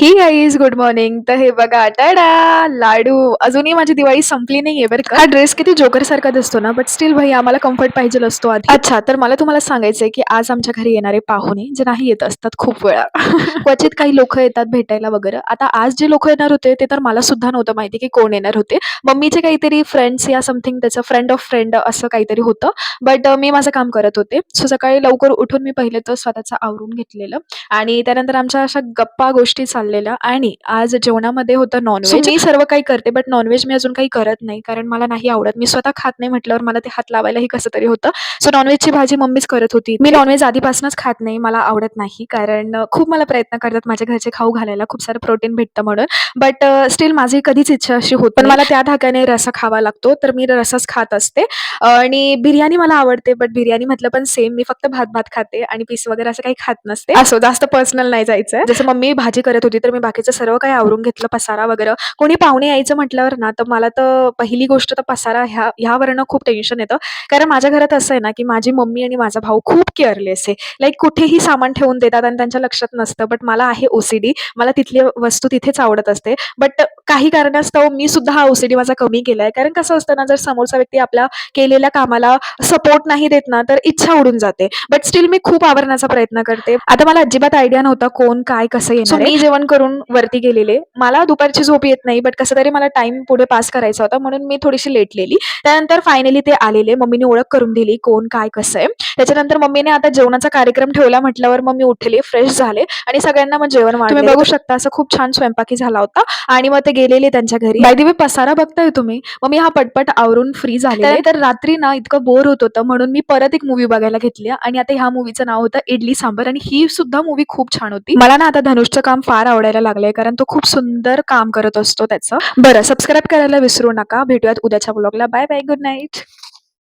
हे guys good morning. तर हे बघा टाडा लाडू. अजूनही माझी दिवाळी संपली नाहीये बरं का. हा ड्रेस किती जोकर सारखा दिसतो ना, बट स्टील भाई आम्हाला कम्फर्ट पाहिजे असतो आधी. अच्छा, तर मला तुम्हाला सांगायचंय की आज आमच्या घरी येणारे पाहुणे जे नाही येत असतात खूप वेळा क्वचित काही लोक येतात भेटायला वगैरे. आता आज जे लोक येणार होते ते तर मला सुद्धा नव्हतं माहिती की कोण येणार होते. मम्मीचे काहीतरी फ्रेंड्स या समथिंग त्याचं फ्रेंड ऑफ फ्रेंड असं काहीतरी होतं. बट मी माझं काम करत होते. सो सकाळी लवकर उठून मी पहिले तर स्वतःचं आवरून घेतलेलं आणि त्यानंतर आमच्या अशा गप्पा गोष्टी चाललेल्या आणि आज जेवणामध्ये होतं नॉन-व्हेज. मी सर्व काही करते, बट नॉन-व्हेज मी अजून काही करत नाही, कारण मला नाही आवडत. मी स्वतः खात नाही म्हटल्यावर मला ते हात लावायलाही कसं तरी होतं. सो नॉन-व्हेजची भाजी मम्मीच करत होती. मी नॉन-व्हेज आधीपासूनच खात नाही, मला आवडत नाही, कारण खूप मला प्रयत्न करतात माझ्या घरचे खाऊ घालायला, खूप सारं प्रोटीन भेटतं म्हणून. बट स्टिल माझी कधीच इच्छा अशी होत पण मला त्या धाकाने रस्सा खावा लागतो, तर मी रस्साच खात असते. आणि बिर्याणी मला आवडते, बट बिर्याणी म्हटलं पण सेम मी फक्त भात-भात खाते आणि पीस वगैरे असं काही खात नसते. असो जास्त पर्सनल नाही जायचंय. जसं मम्मी भाजी करत होती, तर मी बाकीचं सर्व काही आवरून घेतलं, पसारा वगैरे. कोणी पाहुणे यायचं म्हटल्यावर ना, तर मला तर पहिली गोष्ट तर पसारा ह्यावरनं खूप टेन्शन येतं. कारण माझ्या घरात असं आहे ना, की माझी मम्मी आणि माझा भाऊ खूप केअरलेस आहे. लाइक कुठेही सामान ठेवून देतात आणि त्यांच्या लक्षात नसतं. बट मला आहे ओसीडी. मला तिथली वस्तू तिथेच आवडत असते. बट काही कारणास्तव मी सुद्धा हा ओसीडी माझा कमी केलाय. कारण कसं असतं ना, जर समोरचा व्यक्ती आपल्या केलेल्या कामाला सपोर्ट नाही देत ना, तर इच्छा उडून जाते. बट स्टिल मी खूप आवरण्याचा प्रयत्न करते. आता मला अजिबात आयडिया नव्हता कोण, काय, कसं येणार आहे. मी जेवण करून वरती गेलेले. मला दुपारची झोप येत नाही, बट कसं तरी मला टाईम पुढे पास करायचा होता, म्हणून मी थोडीशी लेटलेली. त्यानंतर फायनली ते आलेले. मम्मीने ओळख करून दिली, कोण, काय, कसं आहे. त्याच्यानंतर मम्मीने आता जेवणाचा कार्यक्रम ठेवला म्हटल्यावर मग मी उठले, फ्रेश झाले आणि सगळ्यांना मग जेवण वाढले. तुम्ही बघू शकता असं खूप छान स्वयंपाकी झाला होता आणि मग ते गेलेले त्यांच्या घरी. बाय द वे पसारा बघताय तुम्ही. मग मी हा पटपट आवरून फ्री झाले. त्यानंतर रात्री ना इतकं बोर होत होतं, म्हणून मी परत एक मूव्ही बघायला घेतली आणि आता ह्या मूव्हीचं नाव होतं इडली सांबर आणि ही सुद्धा मूव्ही खूप छान होती. मला ना आता धनुषचं काम फार आवडायला लागलंय, कारण तो खूप सुंदर काम करत असतो त्याचं. बरं, सबस्क्राईब करायला विसरू नका. भेटूयात उद्याच्या ब्लॉगला. Bye bye, good night.